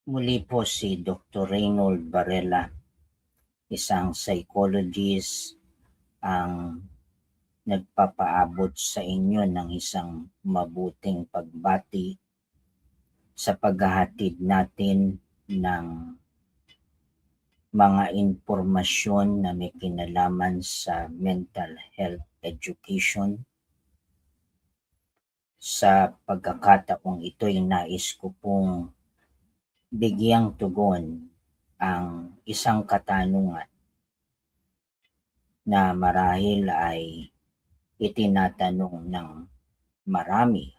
Muli po si Dr. Reynold Varela, isang psychologist, ang nagpapaabot sa inyo ng isang mabuting pagbati sa paghahatid natin ng mga impormasyon na may kinalaman sa mental health education. Sa pagkakataong ito'y nais ko pong bigyang tugon ang isang katanungan na marahil ay itinatanong ng marami.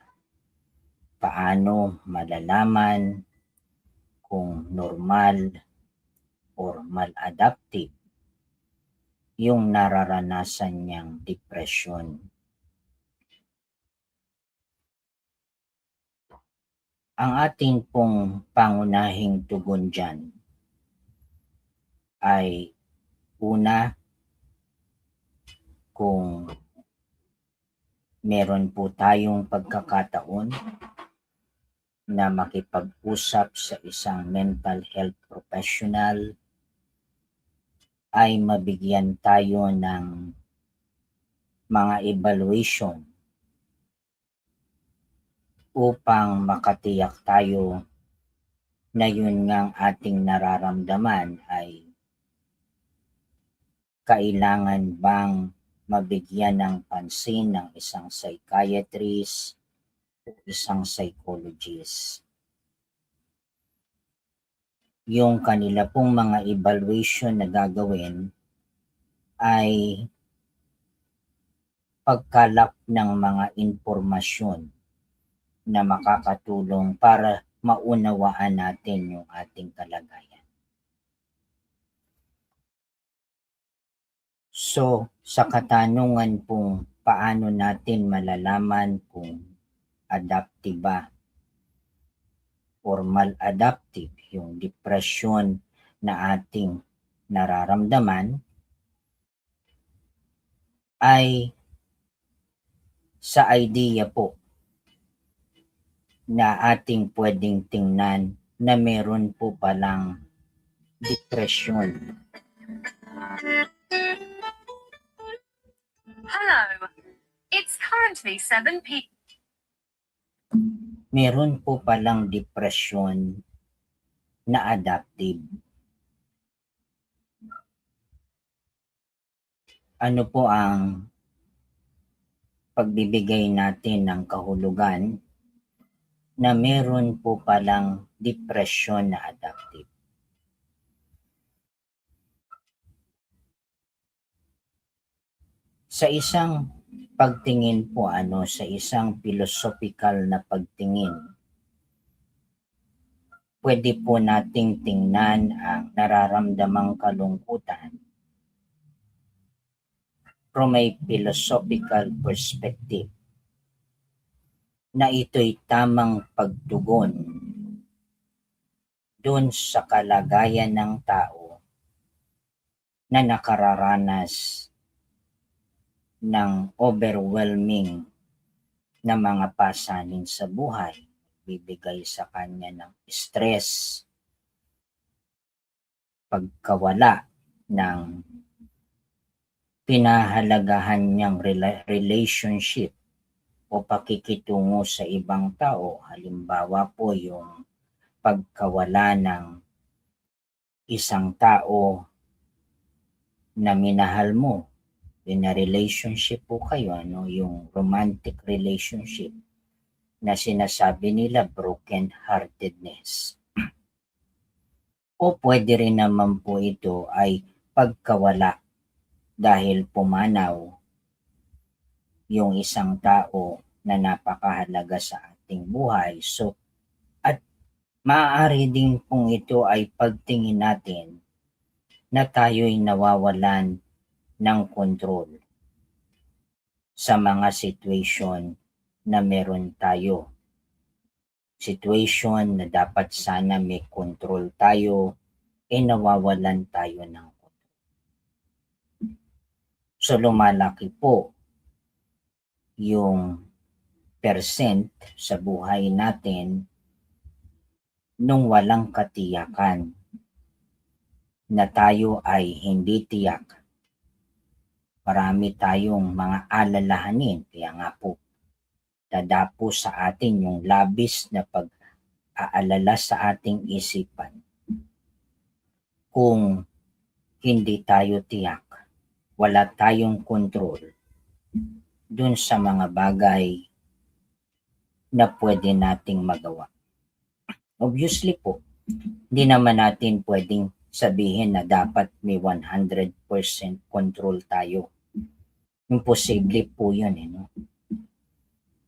Paano malalaman kung normal or maladaptive yung nararanasan niyang depresyon? Ang ating pong pangunahing tugon dyan ay una, kung meron po tayong pagkakataon na makipag-usap sa isang mental health professional, ay mabigyan tayo ng mga evaluation upang makatiyak tayo na yun ngang ating nararamdaman ay kailangan bang mabigyan ng pansin ng isang psychiatrist o isang psychologist. Yung kanila pong mga evaluation na gagawin ay pagkalap ng mga impormasyon na makakatulong para maunawaan natin yung ating kalagayan. So, sa katanungan pong paano natin malalaman kung adaptive ba or maladaptive yung depression na ating nararamdaman, ay sa idea po na ating pwedeng tingnan na meron po palang depression. Hello, it's currently 7 p.m. Meron po palang depression na adaptive. Ano po ang pagbibigay natin ng kahulugan na meron po palang depression na adaptive? Sa isang pagtingin po, sa isang philosophical na pagtingin, pwede po nating tingnan ang nararamdamang kalungkutan from a philosophical perspective, na ito'y tamang pagtugon doon sa kalagayan ng tao na nakararanas ng overwhelming na mga pasanin sa buhay, bibigay sa kanya ng stress, pagkawala ng pinahalagahan niyang relationship o pakikitungo sa ibang tao. Halimbawa po yung pagkawala ng isang tao na minahal mo, in a relationship po kayo, yung romantic relationship na sinasabi nila broken heartedness. O pwede rin naman po ito ay pagkawala dahil pumanaw yung isang tao na napakahalaga sa ating buhay. So, at maaari din pong ito ay pagtingin natin na tayo'y nawawalan ng control sa mga situation na meron tayo. Situation na dapat sana may control tayo, nawawalan tayo ng control. So lumalaki po yung percent sa buhay natin nung walang katiyakan na tayo ay hindi tiyak. Marami tayong mga alalahanin, kaya nga po dadapo sa atin yung labis na pag-aalala sa ating isipan. Kung hindi tayo tiyak, wala tayong kontrol dun sa mga bagay na pwede nating magawa. Obviously po, hindi naman natin pwedeng sabihin na dapat may 100% control tayo. Imposible po yun. No?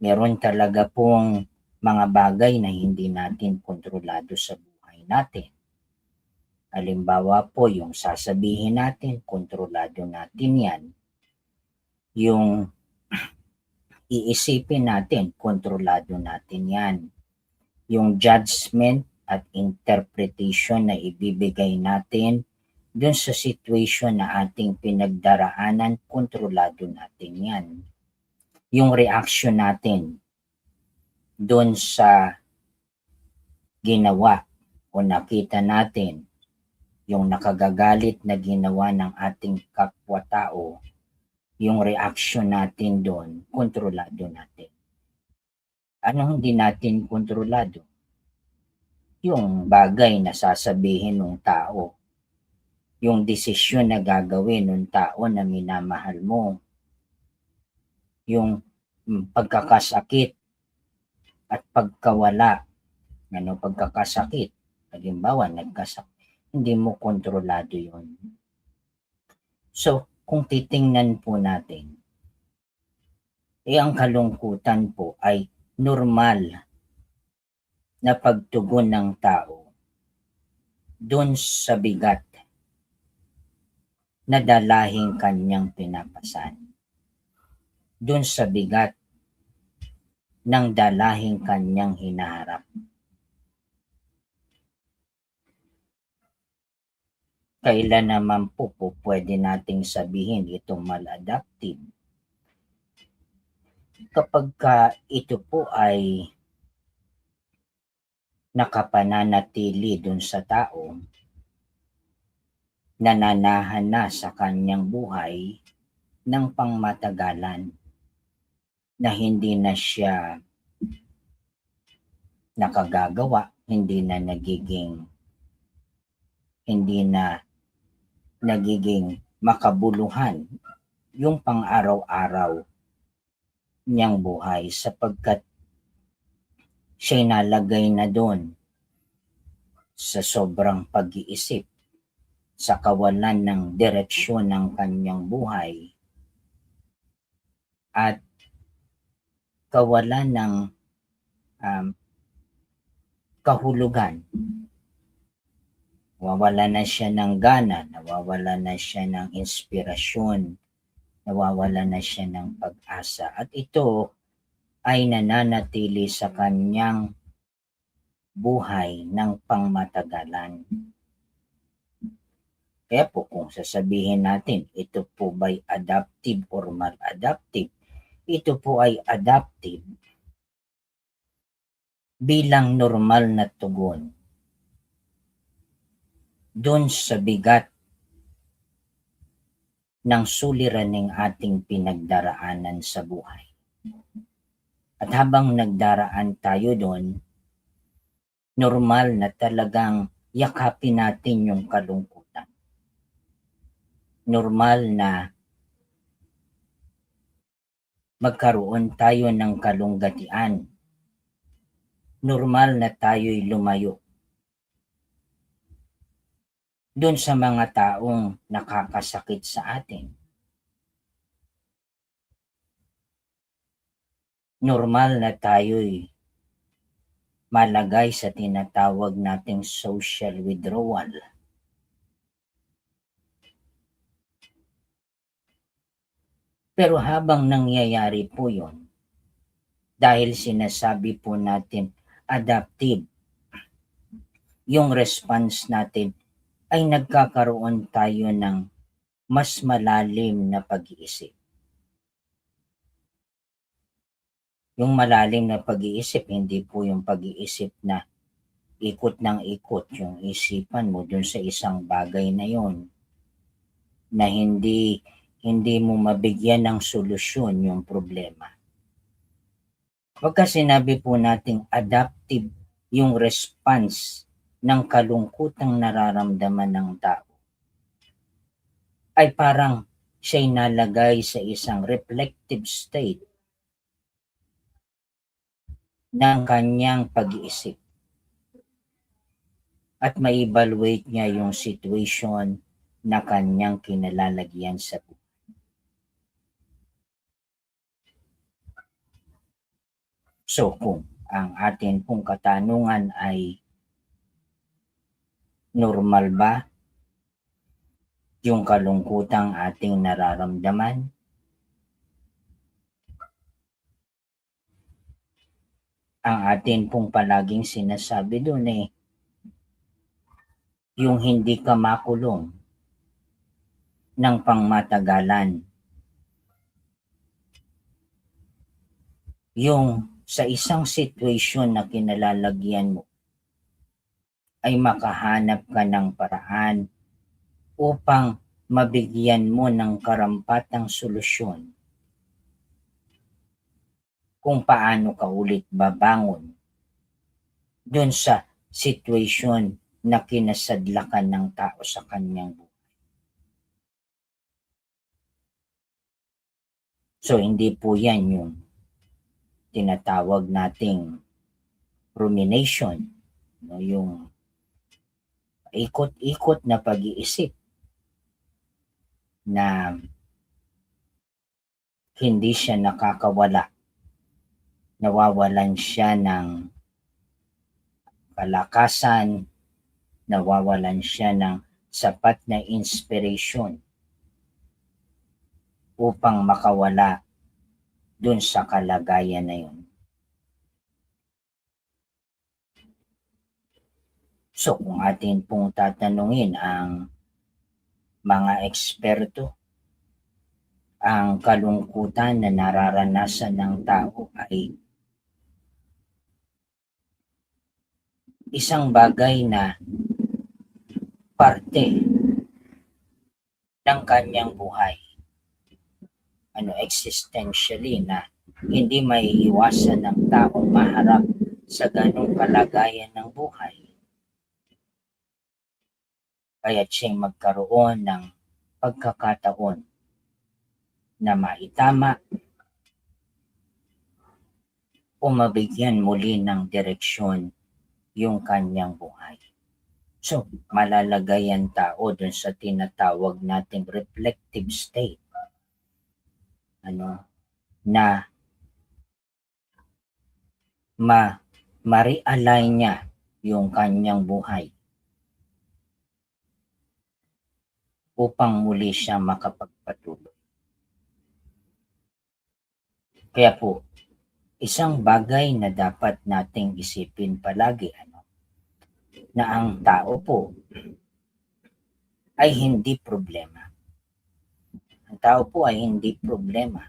Meron talaga pong mga bagay na hindi natin kontrolado sa buhay natin. Halimbawa po, yung sasabihin natin, kontrolado natin yan. Yung iisipin natin, kontrolado natin yan. Yung judgment at interpretation na ibibigay natin dun sa situation na ating pinagdaraanan, kontrolado natin yan. Yung reaction natin dun sa ginawa o nakita natin, yung nakagagalit na ginawa ng ating kapwa-tao, yung reaction natin doon, kontrolado natin. Ano hindi natin kontrolado? Yung bagay na sasabihin ng tao, yung desisyon na gagawin ng tao na minamahal mo, yung pagkakasakit at pagkawala, pagkakasakit, halimbawa nagkasakit, hindi mo kontrolado yun. So, kung titingnan po natin, ang kalungkutan po ay normal na pagtugon ng tao dun sa bigat na dalahing kanyang pinapasan. Dun sa bigat ng dalahing kanyang hinaharap. Kailan naman po pwede nating sabihin itong maladaptive? Kapag ito po ay nakapananatili dun sa tao, nananahan na sa kanyang buhay ng pangmatagalan na hindi na siya nakagagawa, hindi na nagiging makabuluhan yung pang-araw-araw niyang buhay sapagkat siya'y nalagay na doon sa sobrang pag-iisip, sa kawalan ng direksyon ng kanyang buhay at kawalan ng kahulugan. Nawawala na siya ng gana, nawawala na siya ng inspirasyon, nawawala na siya ng pag-asa. At ito ay nananatili sa kanyang buhay ng pangmatagalan. Kaya po kung sasabihin natin, ito po ba'y adaptive or maladaptive? Ito po ay adaptive bilang normal na tugon doon sa bigat ng suliraning ating pinagdaraanan sa buhay. At habang nagdaraan tayo doon, normal na talagang yakapin natin yung kalungkutan. Normal na magkaroon tayo ng kalunggatian. Normal na tayo'y lumayo doon sa mga taong nakakasakit sa atin. Normal na tayo'y malagay sa tinatawag nating social withdrawal. Pero habang nangyayari po yun, dahil sinasabi po natin adaptive, yung response natin ay nagkakaroon tayo ng mas malalim na pag-iisip. Yung malalim na pag-iisip, hindi po yung pag-iisip na ikot ng ikot yung isipan mo dun sa isang bagay na yon na hindi mo mabigyan ng solusyon yung problema. Pagka sinabi po nating adaptive yung response ng kalungkutang nararamdaman ng tao, ay parang siya'y nalagay sa isang reflective state ng kanyang pag-iisip at ma-evaluate niya yung situation na kanyang kinalalagyan sa buhay. So kung ang atin pong katanungan ay normal ba yung kalungkutang ating nararamdaman? Ang atin pong palaging sinasabi doon yung hindi ka makulong ng pangmatagalan. Yung sa isang situation na kinalalagyan mo ay makahanap ka ng paraan upang mabigyan mo ng karampatang solusyon kung paano ka ulit babangon dun sa situation na kinasadlakan ng tao sa kanyang buhay. So hindi po yan yung tinatawag nating rumination, no? Yung ikot-ikot na pag-iisip na hindi siya nakakawala. Nawawalan siya ng kalakasan, nawawalan siya ng sapat na inspiration upang makawala dun sa kalagayan na yun. So kung atin pong tatanungin ang mga eksperto, ang kalungkutan na nararanasan ng tao ay isang bagay na parte ng kanyang buhay. Existentially na hindi maiiwasan ng taong maharap sa ganong kalagayan ng buhay. Kaya siya'y magkaroon ng pagkakataon na maitama o mabigyan muli ng direksyon yung kanyang buhay. So, malalagay ang tao dun sa tinatawag nating reflective state. Na ma-realign niya yung kanyang buhay upang muli siya makapagpatuloy. Kaya po, isang bagay na dapat nating isipin palagi na ang tao po ay hindi problema. Ang tao po ay hindi problema.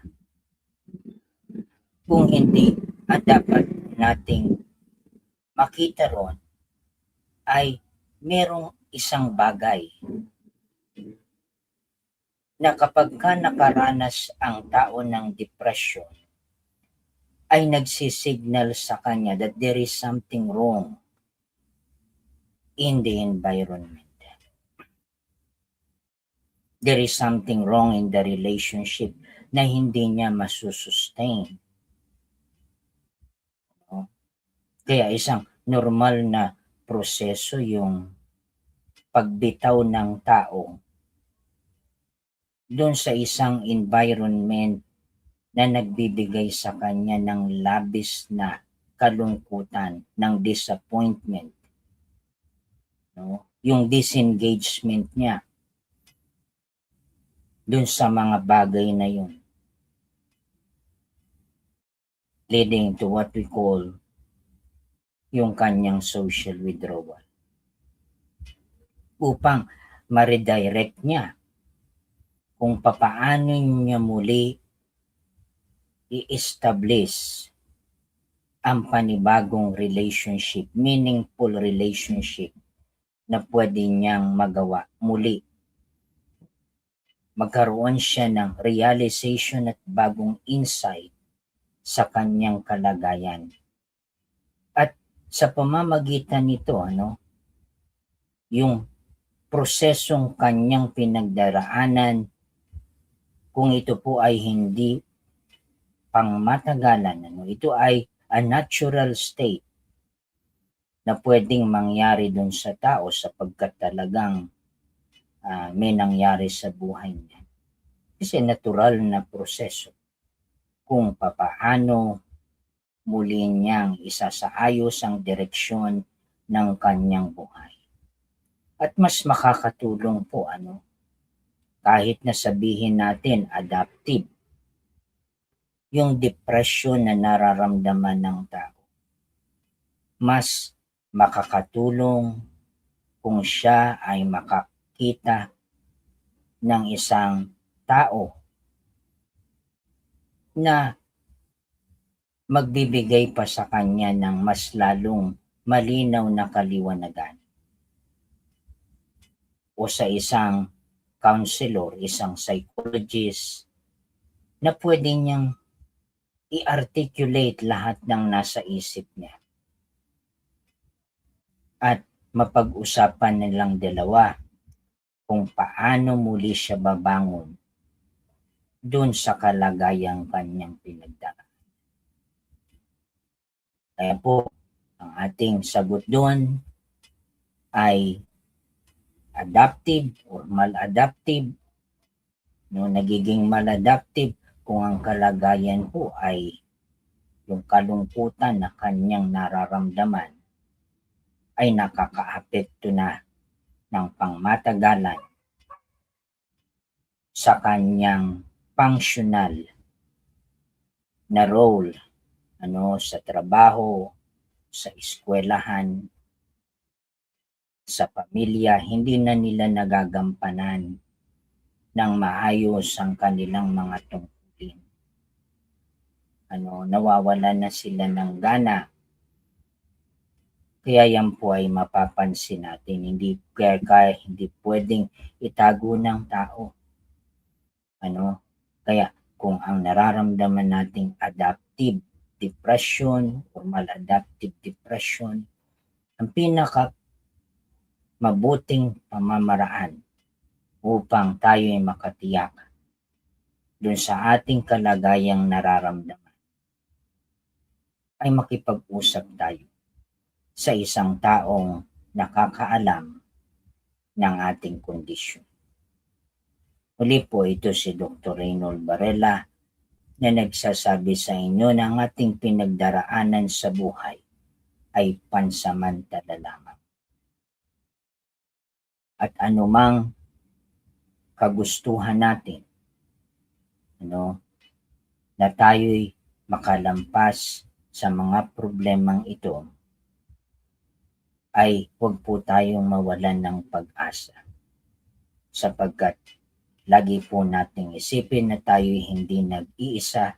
Kung hindi, ang dapat nating makita ron ay merong isang bagay na kapag ka nakaranas ang tao ng depression, ay nagsisignal sa kanya that there is something wrong in the environment. There is something wrong in the relationship na hindi niya masusustain. Kaya isang normal na proseso yung pagbitaw ng tao doon sa isang environment na nagbibigay sa kanya ng labis na kalungkutan, ng disappointment. Yung disengagement niya dun sa mga bagay na yun, leading to what we call yung kanyang social withdrawal. Upang ma-redirect niya kung papaano niya muli i-establish ang panibagong relationship, meaningful relationship na pwede niyang magawa muli. Magkaroon siya ng realization at bagong insight sa kanyang kalagayan. At sa pamamagitan nito, yung prosesong kanyang pinagdaraanan, kung ito po ay hindi pangmatagalan, ito ay a natural state na pwedeng mangyari dun sa tao sapagkat talagang may nangyari sa buhay niya. Kasi natural na proseso kung papaano muli niyang isasaayos ang direksyon ng kanyang buhay. At mas makakatulong po kahit na sabihin natin adaptive, yung depression na nararamdaman ng tao. Mas makakatulong kung siya ay makakita ng isang tao na magbibigay pa sa kanya ng mas lalong malinaw na kaliwanagan. O sa isang counselor, isang psychologist, na pwede niyang i-articulate lahat ng nasa isip niya. At mapag-usapan nilang dalawa kung paano muli siya babangon doon sa kalagayang kanyang pinagdaraanan. Kaya po, ang ating sagot doon ay adaptive or maladaptive. Nagiging maladaptive kung ang kalagayan po ay yung kalungkutan na kanyang nararamdaman ay nakakaapekto na ng pangmatagalan sa kanyang functional na role sa trabaho, sa eskwelahan, sa pamilya. Hindi na nila nagagampanan ng maayos ang kanilang mga tungkulin. Nawawalan na sila ng gana. Kaya yan po ay mapapansin natin. Hindi pwedeng itago ng tao. Kaya kung ang nararamdaman nating adaptive depression or maladaptive depression, ang pinaka mabuting pamamaraan upang tayo ay makatiyak dun sa ating kalagayang nararamdaman ay makipag-usap tayo sa isang taong nakakaalam ng ating kondisyon. Muli po, ito si Dr. Reynold Varela na nagsasabi sa inyo na ang ating pinagdaraanan sa buhay ay pansamantala lamang. At anumang kagustuhan natin, na tayo'y makalampas sa mga problemang ito, ay huwag po tayong mawalan ng pag-asa. Sapagkat lagi po nating isipin na tayo'y hindi nag-iisa,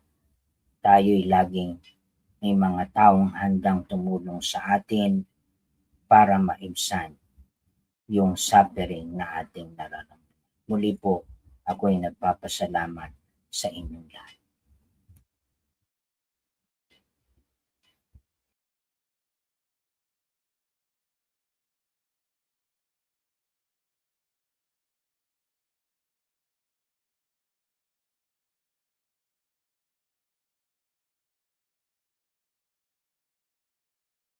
tayo'y laging may mga taong handang tumulong sa atin para maibsan yung suffering na ating nararamdaman. Muli po, ako'y nagpapasalamat sa inyong lahat.